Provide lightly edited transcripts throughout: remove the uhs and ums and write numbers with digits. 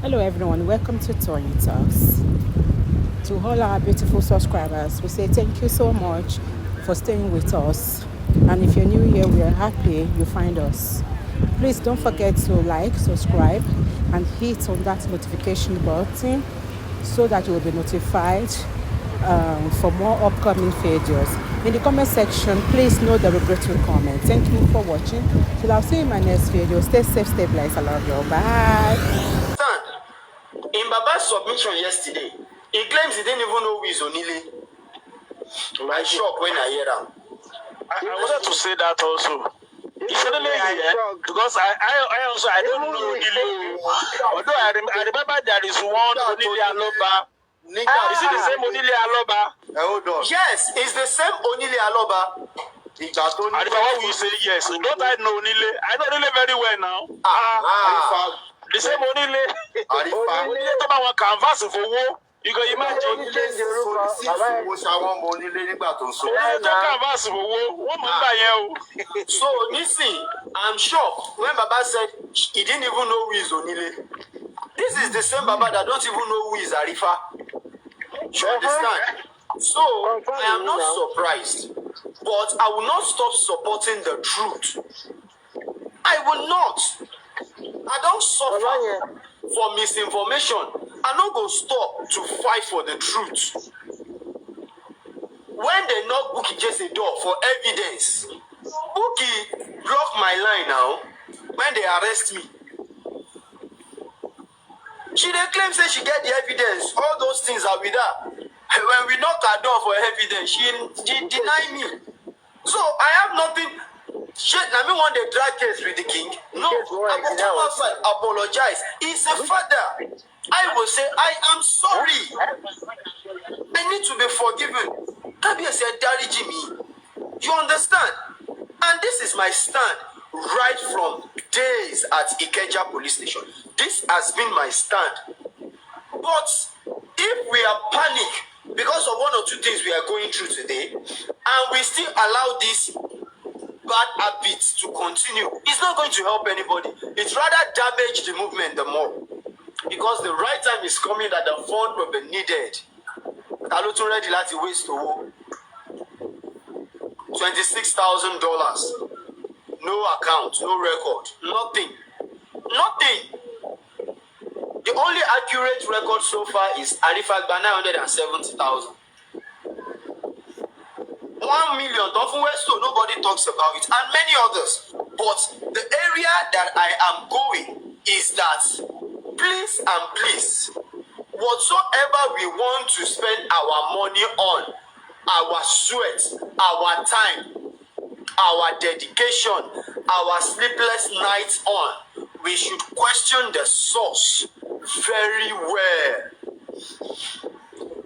Hello everyone, welcome to Tony Talks. To all our beautiful subscribers, we say thank you so much for staying with us. And if you're new here, we are happy you find us. Please don't forget to like, subscribe, and hit on that notification button so that you will be notified for more upcoming videos. In the comment section, please no derogatory comment. Thank you for watching. Till I'll see you in my next video. Stay safe, stay blessed. I love you. Bye. In Baba's submission yesterday, he claims he didn't even know who is Onile. I shocked when I hear him. I wanted to say that also. He suddenly because I don't know Onile. Although I remember there is one Onile Aloba. Is it the same Onile Aloba? Hold on. Yes, it's the same Onile Aloba. Arifa, why will you say yes? Don't I know Onile? I know Onile very well now. Arifa. The same Onile. Arifa. Onile to my canvas for war. You can imagine. So listen, I'm shocked when Baba said he didn't even know who is Onile. This is the same Baba that don't even know who is Arifa. You understand? So I am not surprised, but I will not stop supporting the truth. I will not. I don't suffer for misinformation. I no go stop to fight for the truth. When they knock Bukky Jesse door for evidence, Bukky block my line now. When they arrest me, she dey claim say she get the evidence. All those things are with her. When we knock her door for evidence, she deny me. So I have nothing. Shit, now me want the drag case with the king. No, I will come outside, apologize. He's a father. I will say, I am sorry. I need to be forgiven. Kabir said, Daddy Jimmy, you understand? And this is my stand right from days at Ikeja police station. This has been my stand. But if we are panic because of one or two things we are going through today, and we still allow this bad habits to continue, it's not going to help anybody. It's rather damage the movement the more. Because the right time is coming that the fund will be needed. Talotun ready láti waste owó. $26,000. No account, no record, nothing. Nothing. The only accurate record so far is Arifa by 970,000. 1 million, so nobody talks about it, and many others. But the area that I am going is that please and please, whatsoever we want to spend our money on, our sweat, our time, our dedication, our sleepless nights on, we should question the source very well.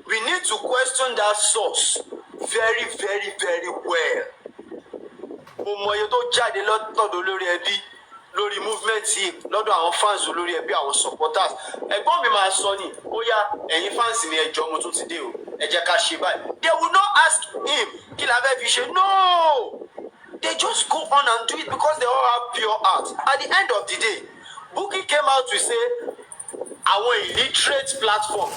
We need to question that source very, very, very well. Omoye tó jáde lọ́dọ̀ lórí ẹbí, lórí movement yìí, lọ́dọ̀ àwọn fans lórí ẹbí, àwọn supporters. Ẹ̀gbọ́n mi máa sọ ni, ó yá, ẹ̀yin fans mi ẹ jọ̀ọ́ mo tún ti dé o. Ẹ jẹ́ ká ṣe báyìí. They will not ask him, kí la fẹ́ fi ṣe? No! They just go on and do it because they all have pure heart. At the end of the day, Bukky came out to say, our illiterate platform.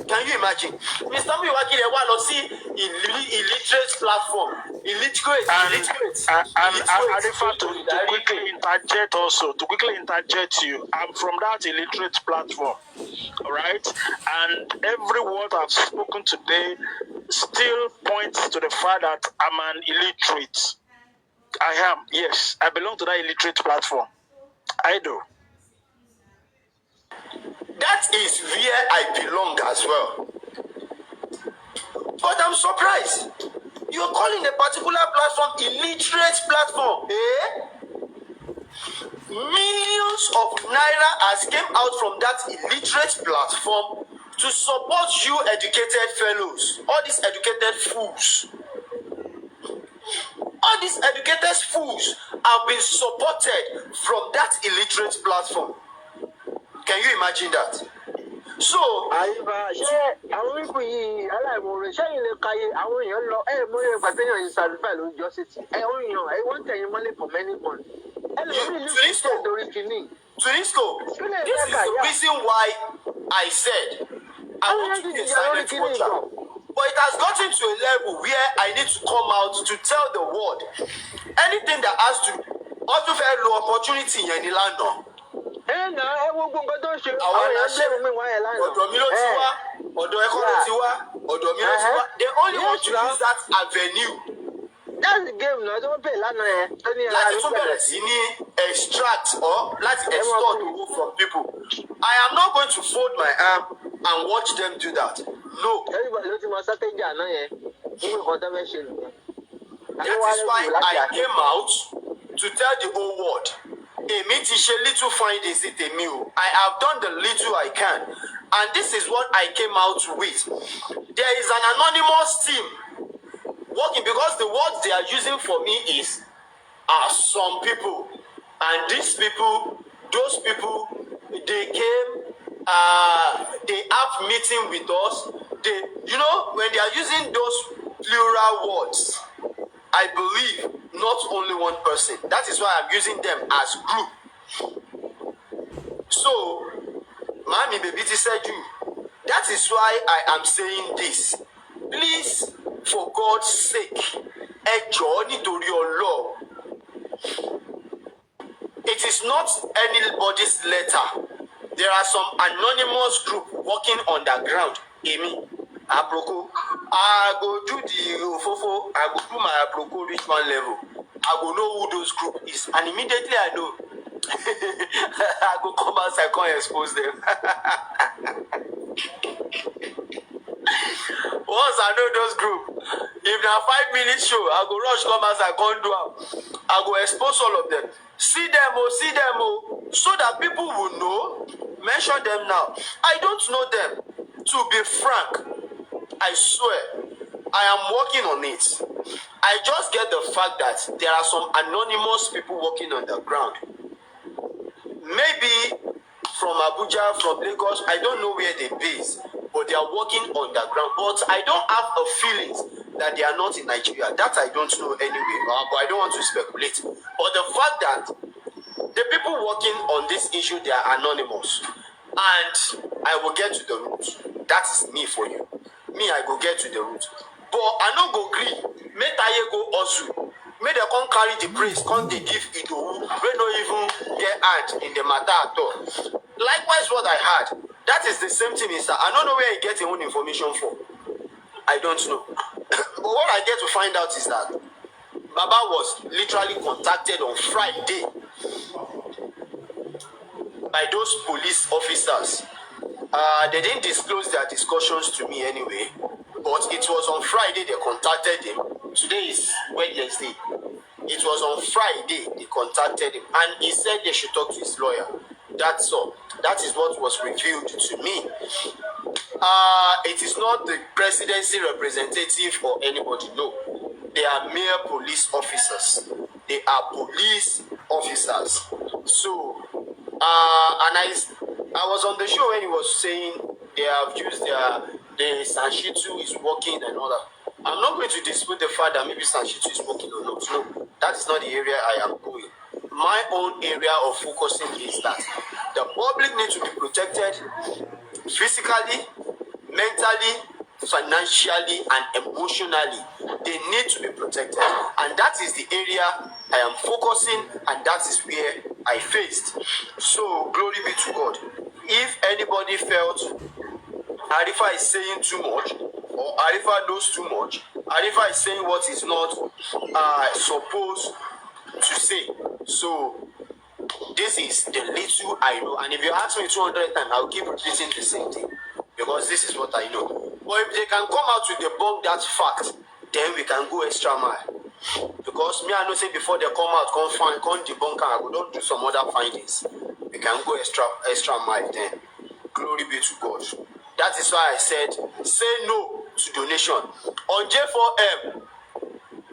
Can you imagine? Mr. Muyiwa kí lẹ wá lọ sí illiterate platform. Illiterate. And Arifa, to quickly interject also, to quickly interject you, I'm from that illiterate platform, all right? And every word I've spoken today still points to the fact that I'm an illiterate. I am, yes. I belong to that illiterate platform. I do. That is where I belong as well. But I'm surprised. You're calling a particular platform illiterate platform, eh? Millions of naira has came out from that illiterate platform to support you educated fellows. All these educated fools. All these educated fools have been supported from that illiterate platform. Can you imagine that? So, Arifa, àwọn people yìí aláìmoore ṣé ilé kayé àwọn èèyàn lọ mọ́yé gbàtẹ́yàn yìí sàlùfà lójọ́ sí ti wọ́n tẹ̀yìn mọ́lẹ̀ for many months. Ẹlòmíì ní ìṣẹ́ torí kìíní. Tunisco, this is the reason why I said I want to be a silent watcher. But it has gotten to a level where I need to come out to tell the world anything that has to also fair low opportunity in the land. Àwọn èèyàn blame mi wá ẹ̀ lánàá. Ọ̀dọ̀ mi ló ti wá, ọ̀dọ̀ ẹ̀kọ́ ló ti wá, ọ̀dọ̀ mi ló ti wá. They only want to use that avenue. That's the game náà tí wọ́n pè lánàá yẹn. Láti tún bẹ̀rẹ̀ sí ní extract or láti extort owó from people. I am not going to fold my arm and watch them do that. No. Everybody ló ti mọ strategy àná yẹn. Nínú nǹkan tó fẹ́ ṣe nìyẹn. That is why I came out to tell the whole world. Èmi ti ṣe little findings in tèmi o. I have done the little I can. And this is what I came out with. There is an anonymous team working because the words they are using for me is some people. And these people, those people, they came, they have meeting with us. They, you know, when they are using those plural words, I believe not only one person. That is why I'm using them as group. So, Mami Bebiti said you. That is why I am saying this. Please, for God's sake, ẹ jọ̀ọ́ nítorí Ọlọ́run. It is not anybody's letter. There are some anonymous group working underground. Amy, Aproko, I go do the Ofofo, I go do my Aproko reach one level. I go know who those group is. And immediately I know. I go come out, I can't expose them. Once I know those group, if they are 5 minutes show, I go rush come out, I can't do it. I go expose all of them. See them, so that people will know. Mention them now. I don't know them. To be frank, I swear, I am working on it. I just get the fact that there are some anonymous people working on the ground. Maybe from Abuja, from Lagos, I don't know where they base, but they are working on the ground. But I don't have a feeling that they are not in Nigeria. That I don't know anyway, but I don't want to speculate. But the fact that the people working on this issue, they are anonymous. And I will get to the root. That is me for you. Me, I go get to the root. But I no go gree. Make Taye go also. Make them come carry the praise, come they give it to who. We don't even get hand in the matter at all. Likewise, what I had. That is the same thing, Mister. I don't know where he gets his own information from. I don't know. But what I get to find out is that Baba was literally contacted on Friday by those police officers. They didn't disclose their discussions to me anyway, but it was on Friday they contacted him. Today is Wednesday. It was on Friday they contacted him, and he said they should talk to his lawyer. That's all. That is what was revealed to me. It is not the presidency representative or anybody, no. They are mere police officers. They are police officers. So, and I was on the show when he was saying they have used the Sanshitu is working and all that. I'm not going to dispute the fact that maybe Sanshitu is working or not. No, that is not the area I am going. My own area of focusing is that the public needs to be protected physically, mentally, financially, and emotionally. They need to be protected. And that is the area I am focusing, and that is where I faced. So, glory be to God. If anybody felt Arifa is saying too much, or Arifa knows too much, Arifa is saying what is not supposed to say. So, this is the little I know. And if you ask me 200 times, I'll keep repeating the same thing. Because this is what I know. But if they can come out to debunk that fact, then we can go extra mile. Because me, I know say before they come out, come debunk and I will not do some other findings. We can go extra mile then. Glory be to God. That is why I said, say no to donation. On J4M,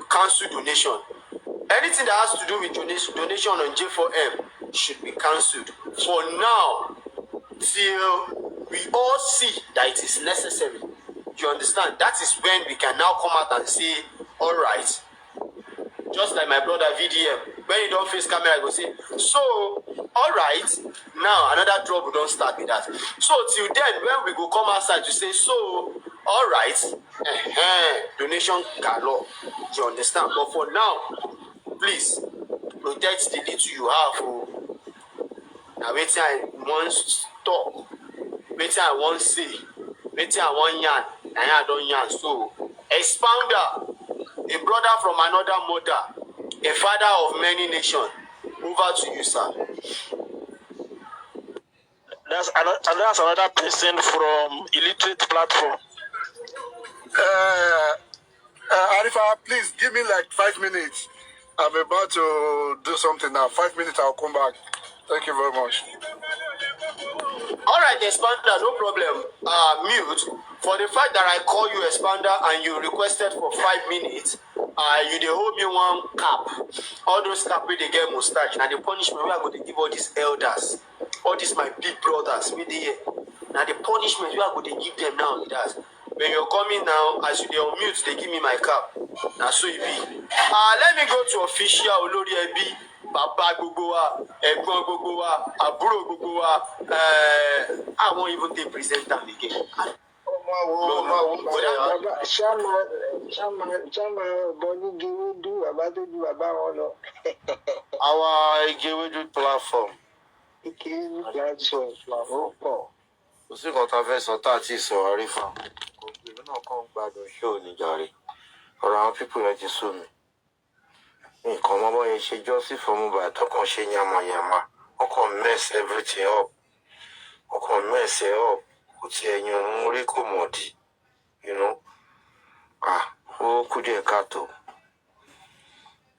cancel donation. Anything that has to do with donation on J4M should be cancelled. For now, till we all see that it is necessary. You understand? That is when we can now come out and say, all right. Just like my brother VDM, when he don't face camera, I go say, so All right, now another trouble don't start with that. So till then, when we go come outside to say, so, all right, donation galore, you understand? But for now, please, protect the little you have. Now, wait till I want stop, wait till I want say, wait till I want yarn, and I don't yarn. So, expounder, a brother from another mother, a father of many nations. Over to you, sir. That's another person from illiterate platform. Arifa, please give me like 5 minutes. I'm about to do something now. 5 minutes, I'll come back. Thank you very much. All right, Expander, no problem. Mute. For the fact that I call you Expander and you requested for 5 minutes, you dey hold me one cap. All those cap wey dey get mustache. Now the punishment we are going to give all these elders, all these my big brothers, we dey here. Now the punishment we are going to give them now. That's when you're coming now, as you dey on mute, they give me my cap. Now so it be. Let me go to official Olori Ibeee. Bàbá gbogbo wa, ẹ̀gbọ́n gbogbo wa, àbúrò gbogbo wa. I won't even take present them again. Our Igewedu platform. Kò sí nǹkan tá a fẹ́ sọ tá a ti sọ Arifa. Ìlú náà kàn gbádùn ṣó ní jàre. Ọ̀rọ̀ àwọn pípọ̀ yẹn ti sú mi. Nǹkan ọmọ yẹn ṣe jọ́sí fún Mohbad ọkàn ṣe yamayama. Ọkàn mess everything up. Ọkàn mess it up. Kò tí ẹyin òun orí kò mọ̀ dì. You know? Ó kú díẹ̀ káàtó.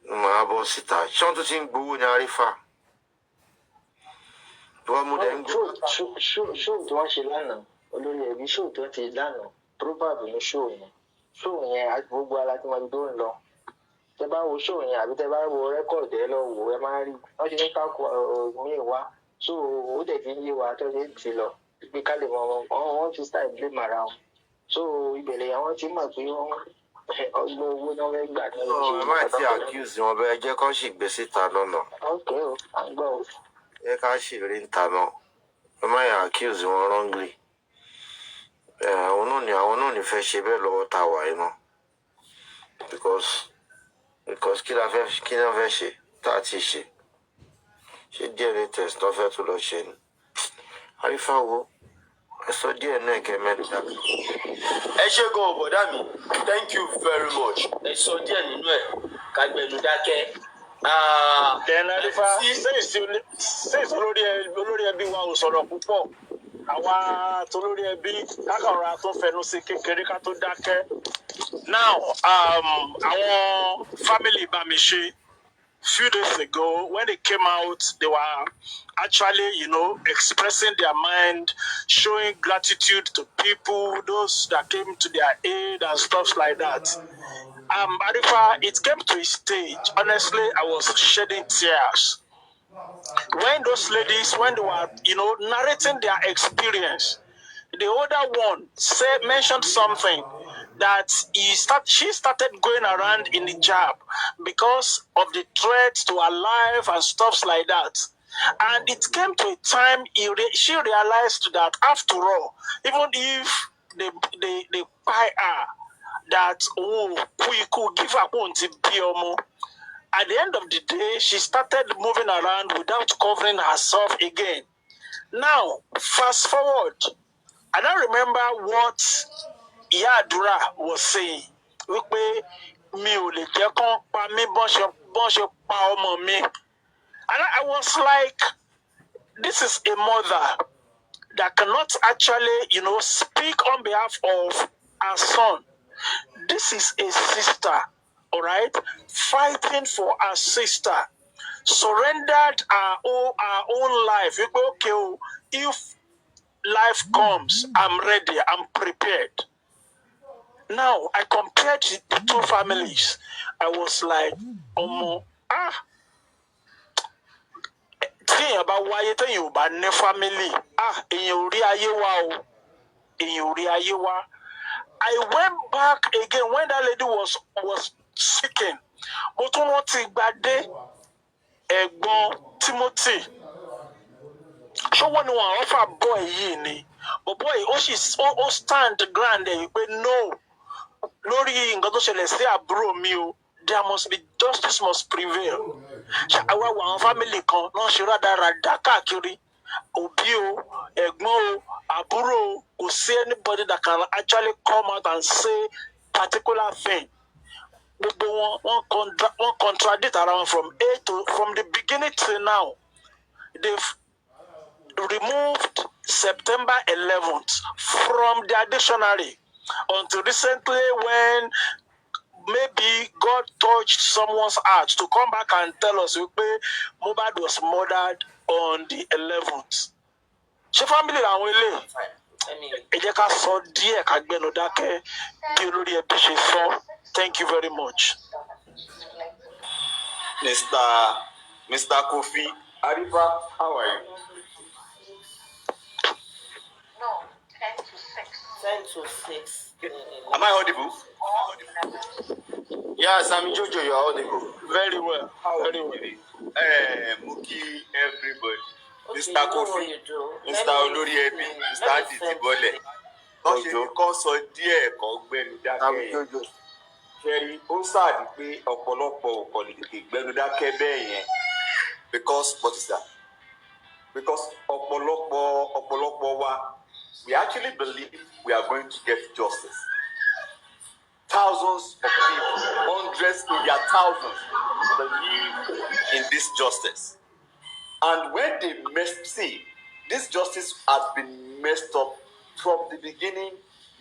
Màá bọ́ síta. Ṣé wọ́n tún ti ń gbowó ní Arifa? Ṣóò tí wọ́n ṣe lánàá, olórí ẹbí ṣóò tí wọ́n ti lánàá, probab ní ṣóò yẹn gbogbo ara tí wọ́n tó ń lọ. Tẹ bá wo ṣóò yẹn àbí tẹ bá wo rẹ́kọ̀dì ẹ lọ wò ẹ máa rí. Wọ́n ti ní káàkó Muyiwa, so ó dẹ̀ ti ń yé wa tó ṣe ń ti lọ. Bí ká lè mọ wọ́n ti style blame ara wọn. So ìbẹ̀rẹ̀ àwọn ti mọ̀ pé ọgbọ́n owó náà fẹ́ gbà nínú ìṣòro. Ẹ má ti accuse wọn bẹ́ẹ̀ jẹ́ kó sì gbé síta lọ́nà. Ok o, à ń gbọ́ o. Ẹ ká sì rí níta náà. Ẹ má yà accuse wọn wrongly. Àwọn náà ní fẹ́ ṣe bẹ́ẹ̀ lọ́wọ́ tá a wà yìí náà. Because kí la fẹ́ ṣe tá a ti ṣe. Ṣé DNA test tó fẹ́ tó lọ ṣe ni. Arifa wo ẹ sọ díẹ̀ náà kẹ́ mẹ́rin dàbí. Ẹ ṣé gan bọ̀dá mi, thank you very much. Ẹ sọ díẹ̀ nínú ẹ̀ kágbẹ̀nu dákẹ́. Then Arifa says olórí ẹbí wa ò sọ̀rọ̀ púpọ̀. Àwa tolórí ẹbí kákàrà tó fẹnu sí kékeré ká tó dákẹ́. Now, our family Bamishi, few days ago, when they came out, they were actually, expressing their mind, showing gratitude to people, those that came to their aid and stuff like that. Arifa, it came to a stage, honestly, I was shedding tears. When those ladies, when they were, narrating their experience, the older one mentioned something that she started going around in the hijab because of the threats to her life and stuff like that. And it came to a time she realized that after all, even if they buy her, that we could give her one to Biomo. At the end of the day, she started moving around without covering herself again. Now, fast forward, I don't remember what Yadura was saying. Wípé mi ò lè jẹ́ kán pa mí bọ́n ṣe pa ọmọ mi. And I was like, this is a mother that cannot actually, speak on behalf of her son. This is a sister, all right, fighting for her sister, surrendered her own life. Okay, if life comes, I'm ready, I'm prepared. Now, I compared the two families. I was like, tíyẹn bá wáyé téèyàn ò bá ní family, èèyàn ò rí ayé wa o, èèyàn ò rí ayé wa. I went back again when that lady was speaking. Mo tún rántí Gbadé, ẹ̀gbọ́n Timothy, ṣọwọ́ ni wọn offer boy yìí ni but boy ó stand ground ẹ̀ wípé no lórí nǹkan tó ṣẹlẹ̀ sí àbúrò mi o there must be justice must prevail. àwa wà àwọn family kan náà ṣe rádaràdà káàkiri òbí o ẹ̀gbọ́n o àbúrò o kò sí anybody that can actually come out and say particular thing. Gbogbo wọn contradict ara wọn from the beginning till now. They've removed September 11th from their dictionary until recently when maybe God touched someone's heart to come back and tell us Mohbad was murdered on the 11th. Ṣé family làwọn ilé? Ẹ jẹ́ ká sọ díẹ̀ ká gbẹnu dákẹ́ bí olórí ẹbí ṣe sọ. Thank you very much. Mr. Kofi, Arifa, how are you? No, 10 to 6. 10 to 6. Am I audible? Yes, I'm Jojo, you are audible. Very well. Very well. Muki, everybody. Okay, Mr. Kofi, Mr. Olori Ebi, Mr. Titibole. Jojo, kan sọ díẹ̀ kan gbẹnu dákẹ́. Jojo. Jerry, ó sáàdì pé ọ̀pọ̀lọpọ̀ kò lè tètè gbẹnu dákẹ́ bẹ́ẹ̀ yẹn. Because what is that? Because ọ̀pọ̀lọpọ̀ wa, we actually believe we are going to get justice. Thousands of people, hundreds in their thousands, believe in this justice. And when they see, this justice has been messed up from the beginning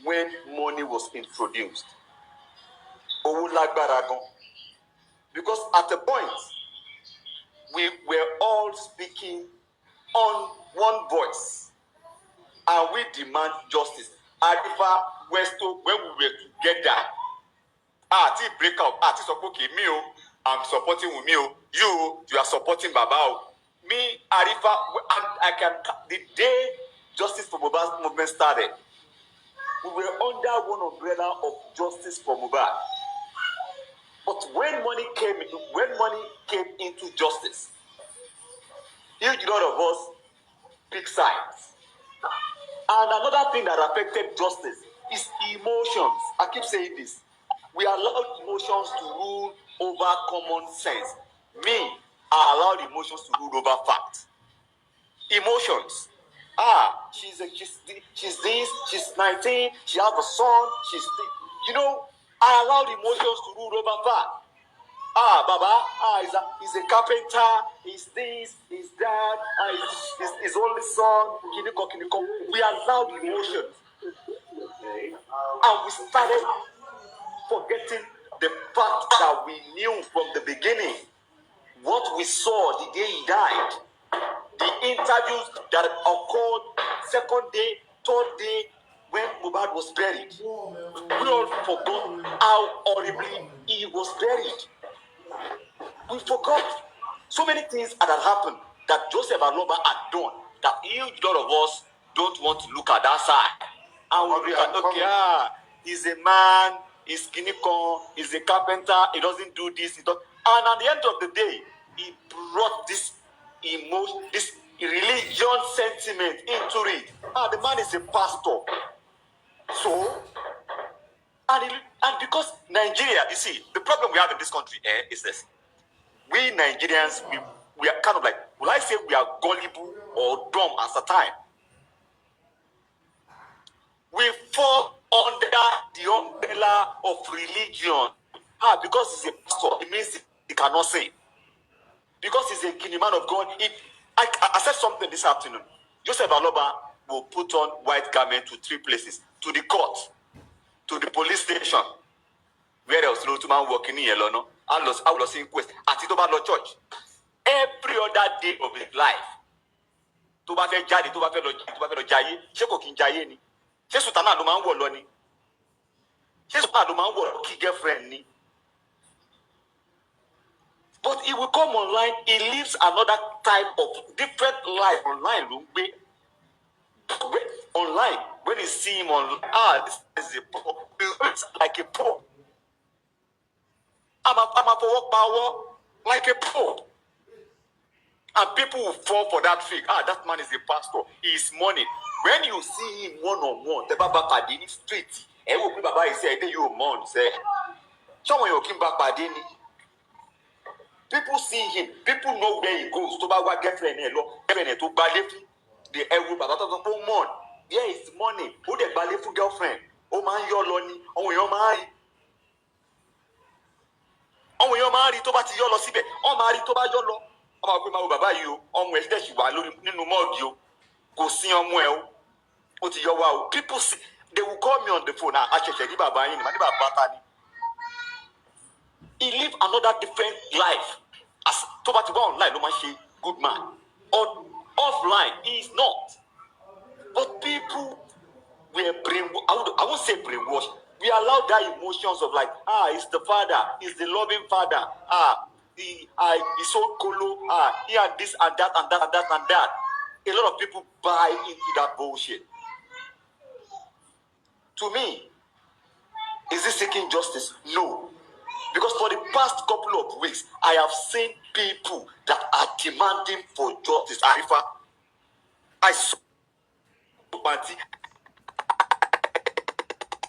when money was introduced. Because at a point, we were all speaking on one voice, and we demand justice. Arifa, Westo, when we were together, break out, okay, me, I'm supporting with me, you are supporting Baba. Me, Arifa, and I can, the day Justice for Mohbad movement started, we were under one umbrella of Justice for Mohbad. But when money came into justice, huge lot of us pick sides. And another thing that affected justice is emotions. I keep saying this. We allow emotions to rule over common sense. Me, I allow emotions to rule over fact. Emotions. She's this, she's 19, she has a son, I allowed emotions to rule over fact. Baba, he's a carpenter, he's this, he's that, his only son, kiniko. We allowed emotions. And we started forgetting the fact that we knew from the beginning what we saw the day he died. The interviews that occurred second day, third day, when Mohbad was buried. We all forgot how horribly he was buried. We forgot so many things that had happened that Joseph Aloba had done that huge lot of us don't want to look at that side. And we are okay, he's a man, he's kinikon, he's a carpenter, he doesn't do this, and at the end of the day, he brought this emotion, this religion sentiment into it. The man is a pastor. So, and because Nigeria, you see, the problem we have in this country is this. We Nigerians, we are kind of like, will I say we are gullible or dumb at the time? We fall under the umbrella of religion. Because he's a pastor, it means he cannot say. Because he's a kingdom man of God. I said something this afternoon. Joseph Aloba will put on white garment to 3 places. To the court, to the police station, where else no man working in Yelono, I was in quest, at the church. Every other day of his life. To ba fe jade, to ba fe lo jaye, se ko kin jaye ni. Se sultana lo man wo lo ni. Se sultana lo man wo ki girlfriend ni. But he will come online, he lives another type of different life online. Online, when you see him online, this is a pro. It's like a pro. I'm a for work power like a pro. And people will fall for that fake. Ah, that man is a pastor. He is money. When you see him one-on-one, the Baba Padini street, every Baba is saying, you mon say. Someone you came back Padini. People see him. People know where he goes. To Baba girlfriend, to Balefu. The every Baba to mon. There is money. Who the Balefu girlfriend? Oh man, your lonely. Oh your man. Oh your man. To bati yolo sibe. Oh man, to ba yolo. Oh my God, Baba you. Oh my God, you are nínú mọ́ọ̀gì o. Kò sí ọmọ ẹ o. Ó ti yọ wá o. People see. They will call me on the phone. Àṣẹ̀ṣẹ̀ ní bàbá yín ni. Màá ní bàbá ta ni. He live another different life. As tó bá ti wá online ló máa ṣe good man. Offline he is not. But people were brainwashed. I won't say brainwashed. We allow that emotions of like, he's the father, he's the loving father. He's so colo. He and this and that and that and that and that. A lot of people buy into that bullshit. To me, is this seeking justice? No. Because for the past couple of weeks, I have seen people that are demanding for justice. Arifa, I saw Banti.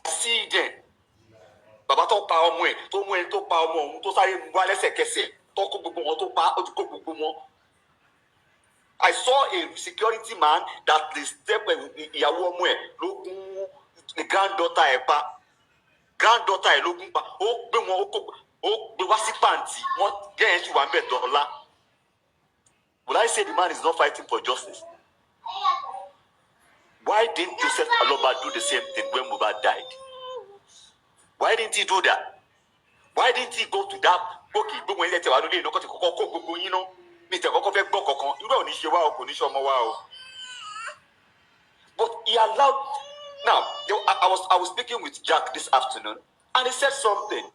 See them. Bàbá tó pa ọmọ ẹ̀, tó mú ẹ tó pa ọmọ òun tó sáré wá lẹ́sẹ̀kẹsẹ̀, tó kó gbogbo wọn tó pa ó ti kó gbogbo wọn. I saw a security man that the step ìyàwó ọmọ ẹ̀ ló gún the granddaughter ẹ̀ pa. Granddaughter ẹ̀ ló gún pa. Ó gbé wọn ó gbé wá sí pàǹtí. Wọ́n jẹ́ ẹ̀ ṣì wà ń bẹ̀ dọ́là. Will I say the man is not fighting for justice? Why didn't Joseph Aloba do the same thing when Mohbad died? Why didn't he do that? Why didn't he go to that? Okay, gbogbo ilé tẹ̀wá lórí ìnáwó kó kó gbogbo yín náà. Mi tẹ̀ kọ́kọ́ fẹ́ gbọ́ kankan. Irú ẹ̀ ò ní ṣe wá o, kò ní ṣe ọmọ wa o. But he allowed. Now, I was speaking with Jack this afternoon, and he said something.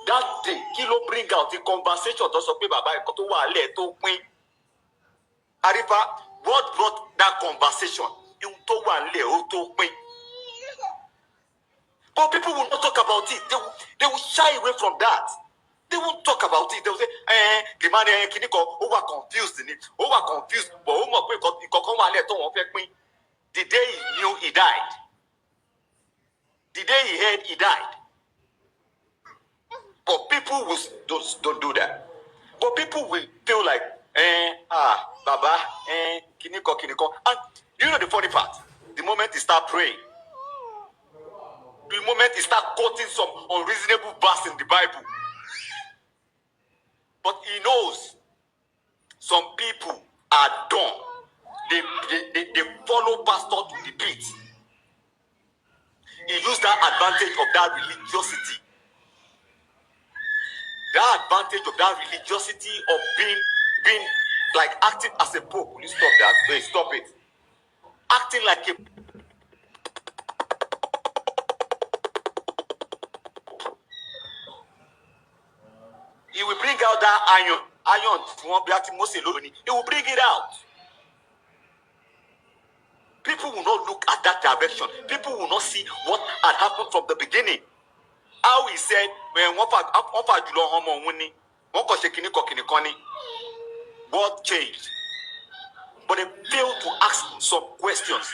That day, Kilo bring out the conversation tó sọ pé bàbá ẹ̀kọ́ tó wà lẹ̀ tó pín. Arifa, what brought that conversation? Ihun tó wà lẹ̀ ó tó pín. But people will not talk about it. They will shy away from that. They won't talk about it. They will say, the man over confused. Over confused. But the day he knew he died. The day he heard he died. But people will don't do that. But people will feel like, Baba, kiniko. And you know the funny part? The moment he start praying, the moment he start quoting some unreasonable verse in the Bible. But he knows some people are dumb. They follow pastor to the pit. He used that advantage of that religiosity. That advantage of that religiosity of being like acting as a pope. Will you stop that? Wait, stop it. Acting like a he will bring out that iron. He will bring it out. People will not look at that direction. People will not see what had happened from the beginning. How he said, what changed? But they failed to ask some questions.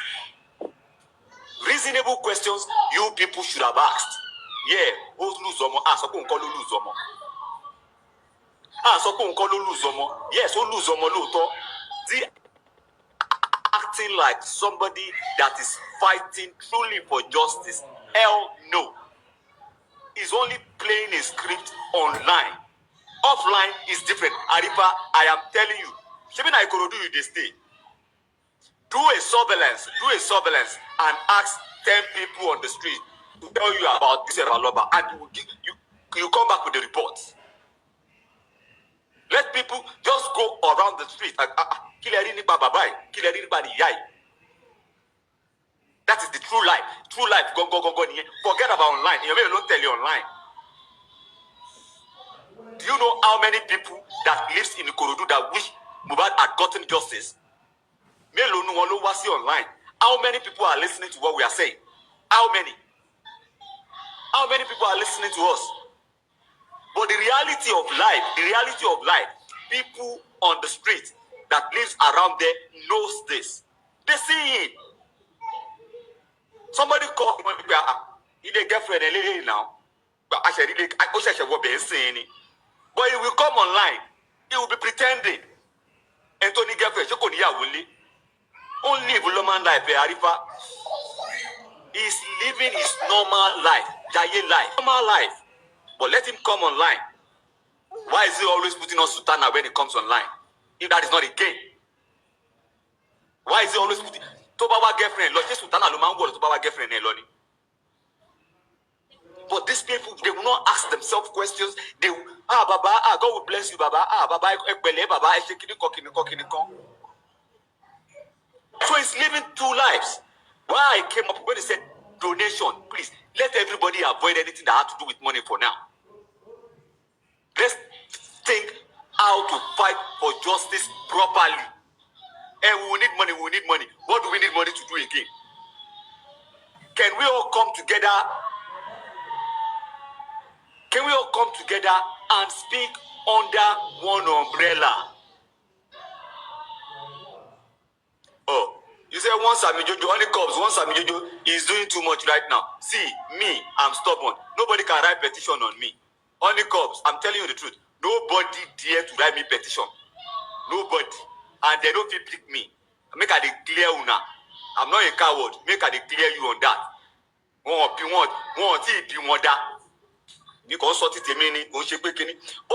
Reasonable questions you people should have asked. Yeah, who's lose omo? So lose omo. Lose omo. Yes, who lose omo looto. Acting like somebody that is fighting truly for justice. Hell no. He's only playing a script online. Offline is different. Arifa, I am telling you. Even I could do you this day. Do a surveillance and ask 10 people on the street to tell you about this Aloba, and you come back with the reports. Let people just go around the street and that is the true life. True life. Go. Forget about online. You may not tell you online. Do you know how many people that lives in Ikorodu that wish Mohbad had gotten justice? Online. How many people are listening to what we are saying? How many? How many people are listening to us? But the reality of life, people on the street, that lives around there knows this. They see it. Somebody called me, he a girlfriend now. But I said, but he will come online. He will be pretending. Anthony girlfriend, only live normal life, Arifa. He's living his normal life, Jaye life, normal life. But let him come online. Why is he always putting on sutana when he comes online? If that is not a game. Why is he always putting Tobawa girlfriend? Lord, sutana lo mango Tobawa girlfriend loni. But these people, they will not ask themselves questions. They will, Baba, God will bless you, Baba. Baba, Baba, so he's living two lives. Why I came up when he said donation, please let everybody avoid anything that has to do with money for now. Let's think how to fight for justice properly. And we will need money, we will need money. What do we need money to do again? Can we all come together? Can we all come together and speak under one umbrella? Oh, you say once Sami Jojo, only cops, once Sami Jojo is doing too much right now. See, me, I'm stubborn. Nobody can write petition on me. Only cops, I'm telling you the truth. Nobody dare to write me petition. Nobody. And they don't feel pick me. Make I declare una. I'm not a coward. Make I declare you on that. But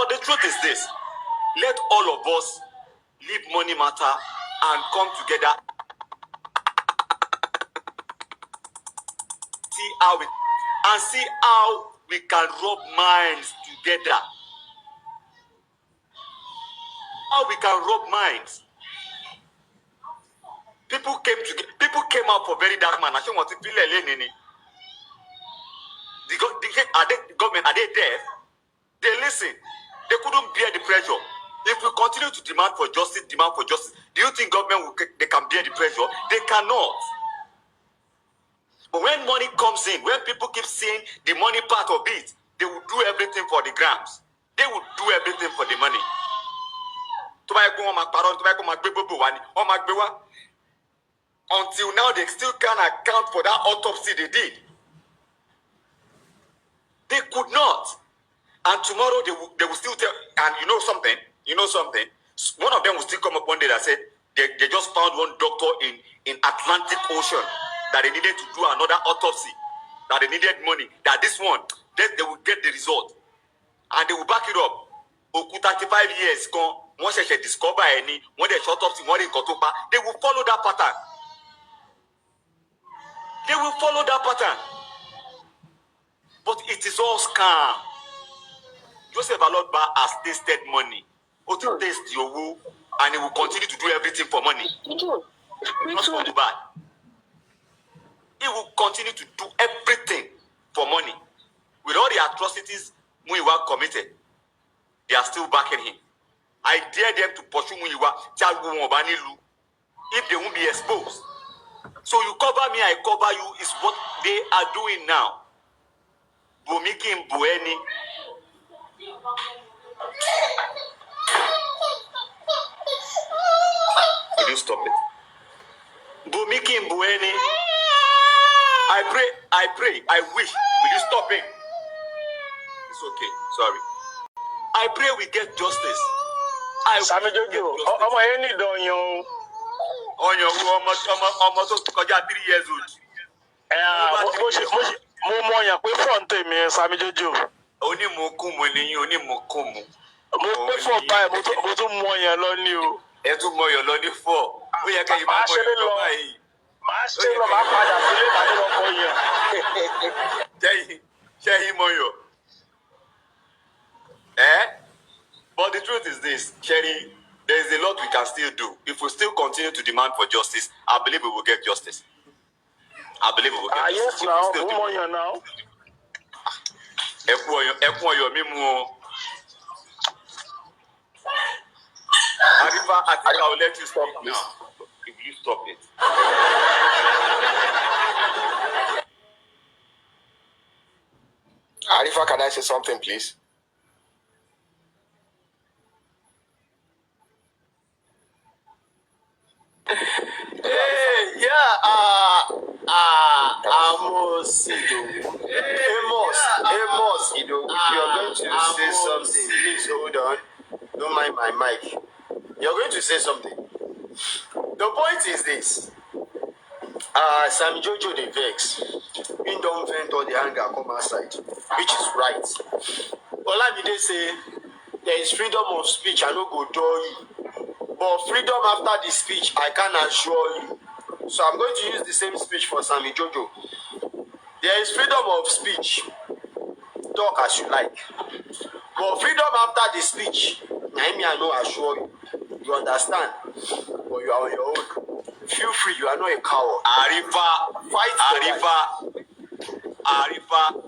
the truth is this. Let all of us leave money matter and come together. See how we can rub minds together. How we can rub minds. People came out for very dark man. I want to feel the government, are they deaf? They listen. They couldn't bear the pressure. If we continue to demand for justice, do you think government they can bear the pressure? They cannot. But when money comes in, when people keep seeing the money part of it, they will do everything for the grams. They will do everything for the money. Until now, they still can't account for that autopsy they did. They could not. And tomorrow they will still tell, and you know something, one of them will still come up one day that said they just found one doctor in Atlantic Ocean that they needed to do another autopsy, that they needed money, that this one, then they will get the result. And they will back it up. 35 years gone, once they discover any, when they shut up, they will follow that pattern. They will follow that pattern. But it is all scam. Joseph Alotba has tasted money. To taste your woo, and he will continue to do everything for money. Not for Mohbad. He will continue to do everything for money. With all the atrocities Muyiwa committed, they are still backing him. I dare them to pursue Muyiwa if they won't be exposed. So you cover me, I cover you is what they are doing now. Bomiki Mbueni. Will you stop it? Bomiki Mbueni. I pray, I wish. Will you stop it? It's okay, sorry. I pray we get justice. Sami Jojo, ọmọ yẹn ní ìdọ̀yàn. Ọmọ tó kọjá 3 years old. Mo mọ yàn pé fọ́ǹtì mi Sami Jojo. Onímọ̀kùnmù nìyí, onímọ̀kùnmù. Mo pé fọ́ báyìí, mo tún mọ yàn lọ ní o. Ẹ tún mọ yàn lọ ní 4. Ó yẹ kẹ́yìn máa mọ yàn lọ báyìí. Màá ṣe lọ, màá padà sílé, màá ní lọ mọ yàn. Ṣẹ́yìn mọ yàn. But the truth is this, Sherry, there is a lot we can still do. If we still continue to demand for justice, I believe we will get justice. I believe we will get justice. Yes, now, who more you now? Arifa, I think I will let you stop now. If you stop it. Arifa, can I say something, please? Hey, yeah, Amos, Amos, if you're going to say something, please hold on. Don't mind my mic. You're going to say something. The point is this. Sam Jojo the vex. In don't vent all the anger come outside, which is right. Olamide say there is freedom of speech, I no go do you. But freedom after the speech, I can assure you. So I'm going to use the same speech for Sammy Jojo. There is freedom of speech. Talk as you like. But freedom after the speech, I know assure you. You understand? But you are on your own. Feel free, you are not a coward. Arifa, Fight Arifa,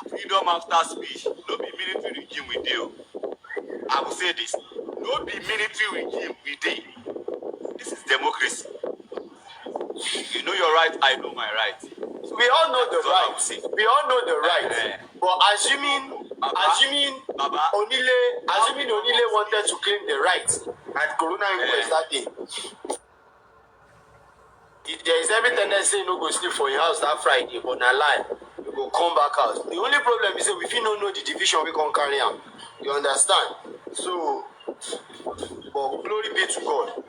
freedom after speech, no be military regime we deal. I will say this, no be military regime we deal. This is democracy. You know your right, I know my right. So we all know the right. We all know the right. But assuming Onile wanted to claim the right at Corona Inquest that day, if there is every tendency no go sleep for your house that Friday, but na lie, you go come back out. The only problem is that we fit no know the division we can carry out. You understand? So, but glory be to God.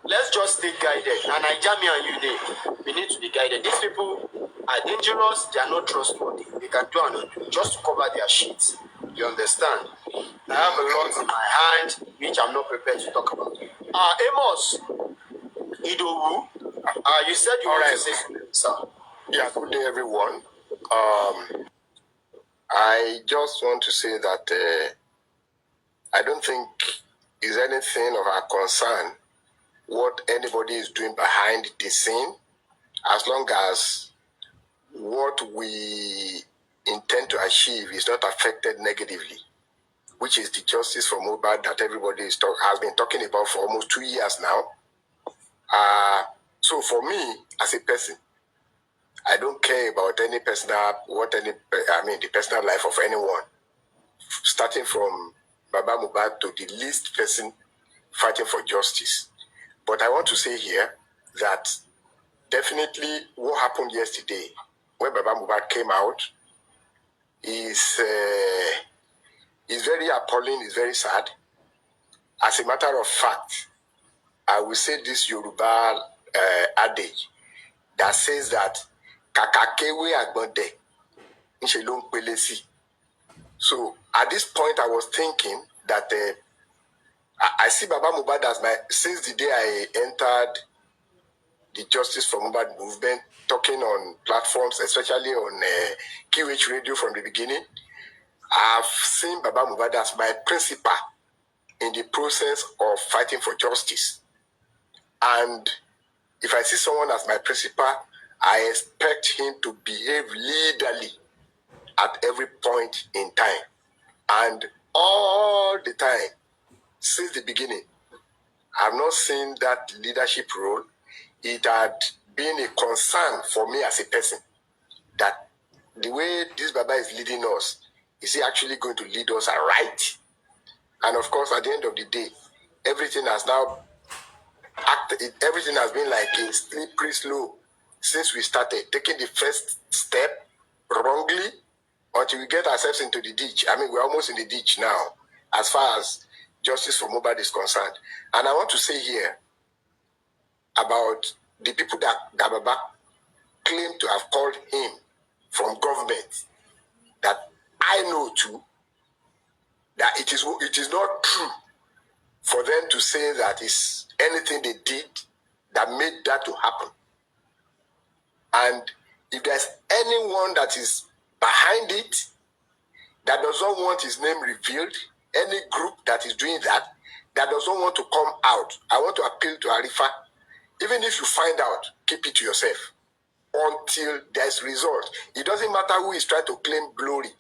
Let's just stay guided. And Naijami and you there, we need to be guided. These people are dangerous, they are not trustworthy. They can do and undo just to cover their shit. You understand? I have a lot in my hand which I'm not prepared to talk about. Amos Idowu, you said you want to say something, sir. Yeah, good day, everyone. I just want to say that I don't think is anything of our concern what anybody is doing behind the scene, as long as what we intend to achieve is not affected negatively, which is the justice for Mohbad that everybody has been talking about for almost 2 years now. So for me, as a person, I don't care about the personal life of anyone, starting from Baba Mohbad to the least person fighting for justice. But I want to say here that definitely what happened yesterday when Baba Mohbad came out is very appalling, is very sad. As a matter of fact, I will say this Yoruba adage that says that Kakakewe Agbonde Nshelong Pelesi. So at this point, I was thinking that I see Baba Mohbad as since the day I entered the Justice for Mohbad movement, talking on platforms, especially on QH Radio from the beginning, I've seen Baba Mohbad as my principal in the process of fighting for justice. And if I see someone as my principal, I expect him to behave leaderly at every point in time. And all the time, since the beginning, I've not seen that leadership role. It had been a concern for me as a person that the way this Baba is leading us, is he actually going to lead us right? And of course, at the end of the day, everything has been like a slippery slope since we started taking the first step wrongly until we get ourselves into the ditch. I mean, we're almost in the ditch now as far as justice for Mohbad is concerned. And I want to say here about the people that Baba claimed to have called him from government, that I know too, that it is not true for them to say that it's anything they did that made that to happen. And if there's anyone that is behind it, that does not want his name revealed, any group that is doing that does not want to come out, I want to appeal to Arifa, even if you find out, keep it to yourself until there's result. It doesn't matter who is trying to claim glory.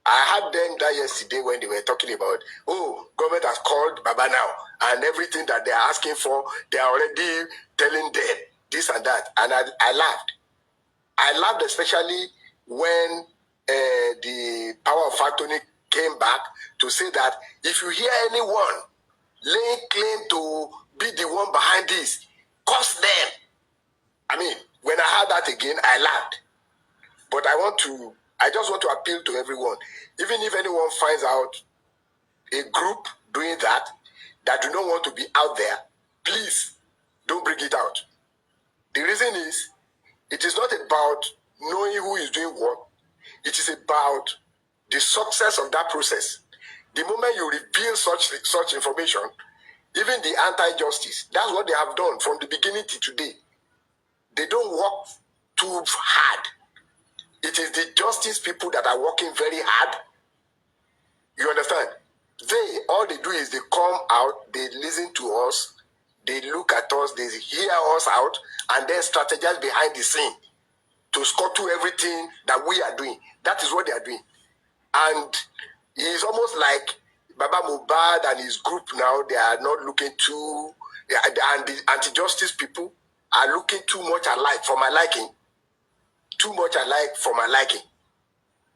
I had them that yesterday when they were talking about, oh, government has called Baba now, and everything that they're asking for, they're already telling them this and that. And I laughed. I laughed especially when the power of attorney came back to say that if you hear anyone laying claim to be the one behind this, Cost them. I mean, when I heard that again, I laughed. But I just want to appeal to everyone. Even if anyone finds out a group doing that do not want to be out there, please don't bring it out. The reason is, it is not about knowing who is doing what. It is about the success of that process. The moment you reveal such information, even the anti-justice, that's what they have done from the beginning to today. They don't work too hard. It is the justice people that are working very hard. You understand? All they do is they come out, they listen to us, they look at us, they hear us out, and then strategize behind the scene to scuttle everything that we are doing. That is what they are doing. And it's almost like Baba Mohbad and his group now, they are not looking too, and the anti-justice people are looking too much alike for my liking. Too much alike for my liking.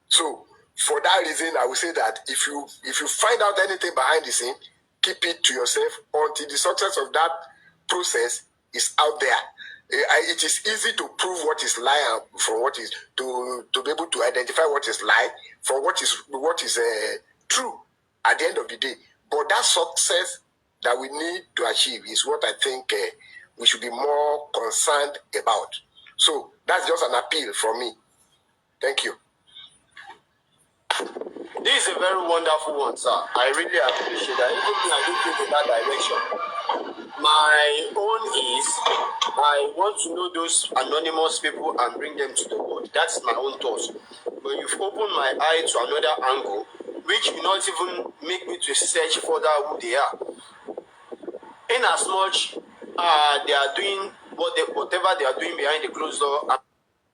So, for that reason, I will say that if you find out anything behind the scene, keep it to yourself until the success of that process is out there. It is easy to prove what is lie from what is to be able to identify what is lie from what is true at the end of the day. But that success that we need to achieve is what I think we should be more concerned about. So that's just an appeal from me. Thank you. This is a very wonderful one, sir. I really appreciate that. Even me, I don't think in that direction. My own is, I want to know those anonymous people and bring them to the world. That's my own thoughts. But you've opened my eye to another angle, which will not even make me to search further who they are. In as much they are doing whatever they are doing behind the closed door,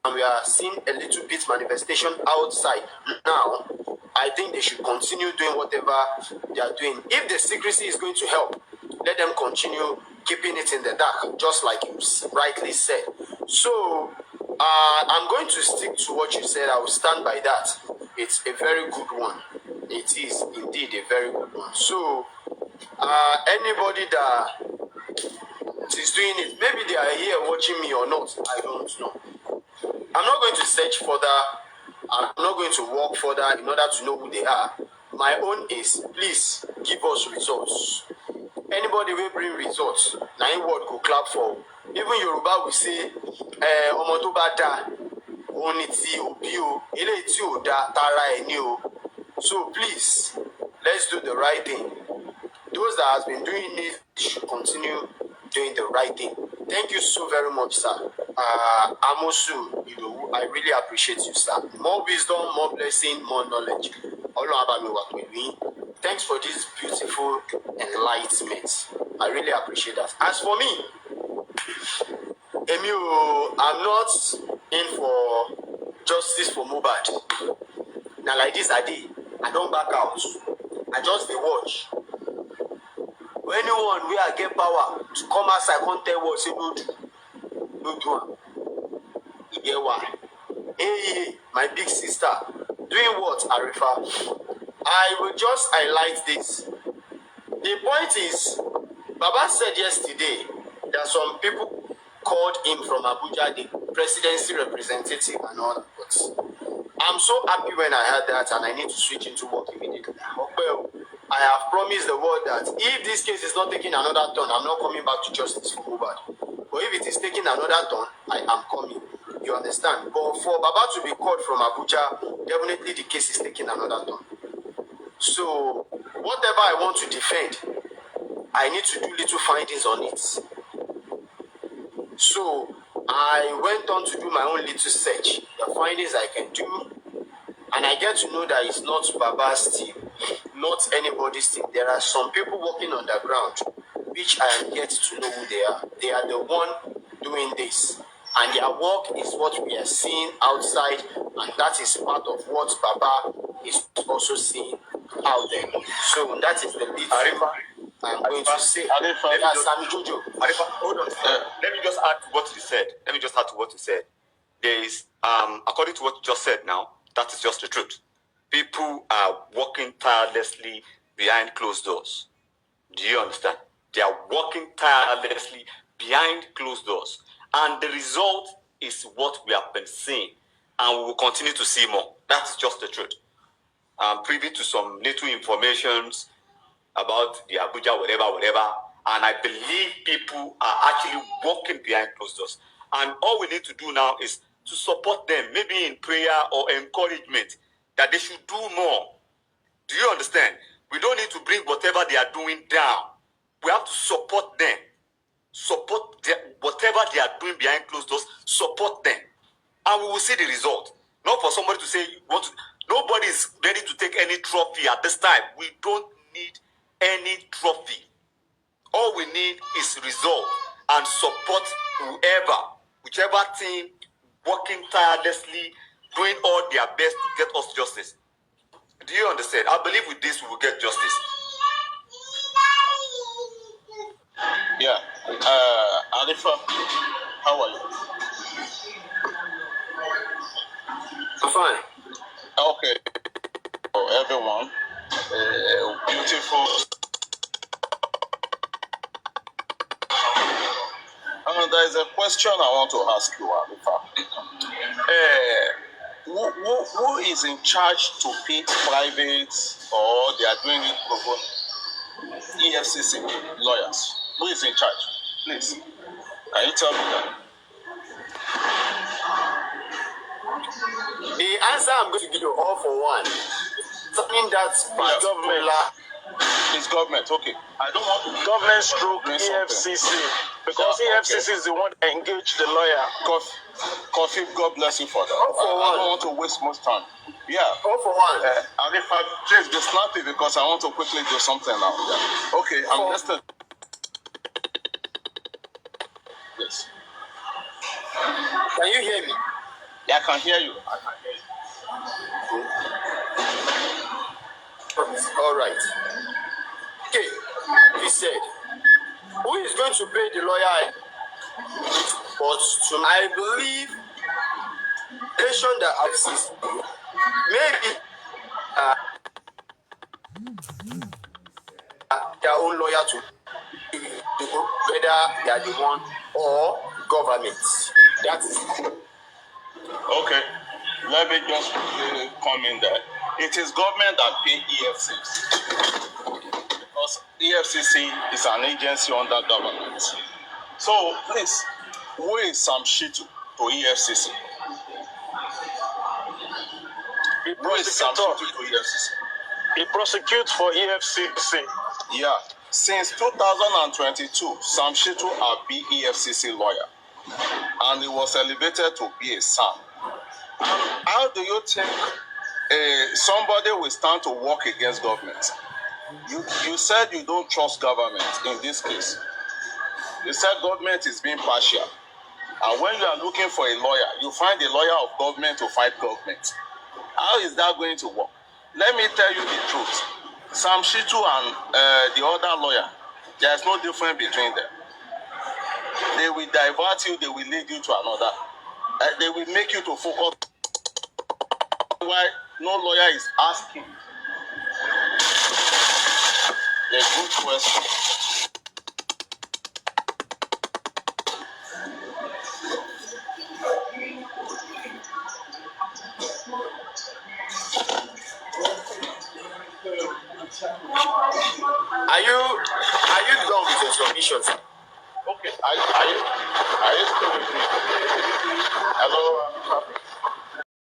and we are seeing a little bit manifestation outside now, I think they should continue doing whatever they are doing. If the secrecy is going to help, let them continue keeping it in the dark, just like you rightly said. So, I'm going to stick to what you said. I will stand by that. It's a very good one. It is indeed a very good one. So, anybody that is doing it, maybe they are here watching me or not, I don't know. I'm not going to search further. I'm not going to walk further in order to know who they are. My own is, please give us results. Anybody will bring results. Now, in word go clap for. Even Yoruba will say, "Ọmọ tó bá dá, òun ni tí òbí o, eléyìí tí ò dá, tara ẹ̀ ni o." So please, let's do the right thing. Those that has been doing it should continue doing the right thing. Thank you so very much, sir. Amosu, I really appreciate you, sir. More wisdom, more blessing, more knowledge. Thanks for this beautiful enlightenment. I really appreciate that. As for me, I'm not in for justice for Mohbad. Now like this, I don't back out. I just dey watch. Anyone where I get power to come outside, can't tell what say no do am. You get why? Hey, my big sister, doing what, Arifa? I will just highlight this. The point is, Baba said yesterday that some people called him from Abuja, the presidency representative and all that. But I'm so happy when I heard that, and I need to switch into work immediately. Well, I have promised the world that if this case is not taking another turn, I'm not coming back to justice for Mohbad. But if it is taking another turn, I am coming. You understand? But for Baba to be called from Abuja, definitely the case is taking another turn. So, whatever I want to defend, I need to do little findings on it. So, I went on to do my own little search, the findings I can do, and I get to know that it's not Baba's team, not anybody's team. There are some people working on the ground, which I am yet to know who they are. They are the one doing this, and their work is what we are seeing outside, and that is part of what Baba is also seeing out there. So that is the bit I'm going to say. Arifa, hold on. Let me just add to what you said. There is, according to what you just said now, that is just the truth. People are working tirelessly behind closed doors. Do you understand? They are working tirelessly behind closed doors. And the result is what we have been seeing. And we will continue to see more. That's just the truth. I'm privy to some little informations about the Abuja, whatever. And I believe people are actually working behind closed doors. And all we need to do now is to support them, maybe in prayer or encouragement, that they should do more. Do you understand? We don't need to bring whatever they are doing down. We have to support them. Support them, whatever they are doing behind closed doors, support them. And we will see the result. Not for somebody to say, nobody is ready to take any trophy at this time. We don't need any trophy. All we need is result and support whichever team working tirelessly, doing all their best to get us justice. Do you understand? I believe with this we will get justice. Yeah. Arifa, how are you? I'm fine. Okay. For everyone, beautiful. There is a question I want to ask you, Arifa. Who is in charge to pick private or they are doing it pro bono? EFCC lawyers. Who is in charge? Please. Can you tell me that? The answer I'm going to give you all for one. Something that's particular. It's government, okay. I don't want to Government stroke EFCC. Because EFCC is the one that engaged the lawyer. Coffee, God bless you for that. All for one. I don't want to waste much time. Yeah. All for one. Arifa, please be snappy because I want to quickly do something now. Yeah. Okay, I'm listening. Yes. Can you hear me? Yeah, I can hear you. All right. Okay. He said, who is going to pay the lawyer? But I believe the nation that exists, maybe their own lawyer to whether they are the one or government. That is okay. Let me just come in there. It is government that pay EFCC. Because EFCC is an agency under government. So, please, who is Sam Shitu to EFCC? Who is Sam Shitu to EFCC? He prosecutes for EFCC. Yeah. Since 2022, Sam Shitu has been EFCC lawyer. And he was elevated to be a SAM. How do you think somebody will stand to work against government? You said you don't trust government in this case. You said government is being partial. And when you are looking for a lawyer, you find a lawyer of government to fight government. How is that going to work? Let me tell you the truth. Sam Shitu and the other lawyer, there is no difference between them. They will divert you, they will lead you to another. They will make you to focus. Why no lawyer is asking a good question. Are you done with your submissions? Okay, are you still with me?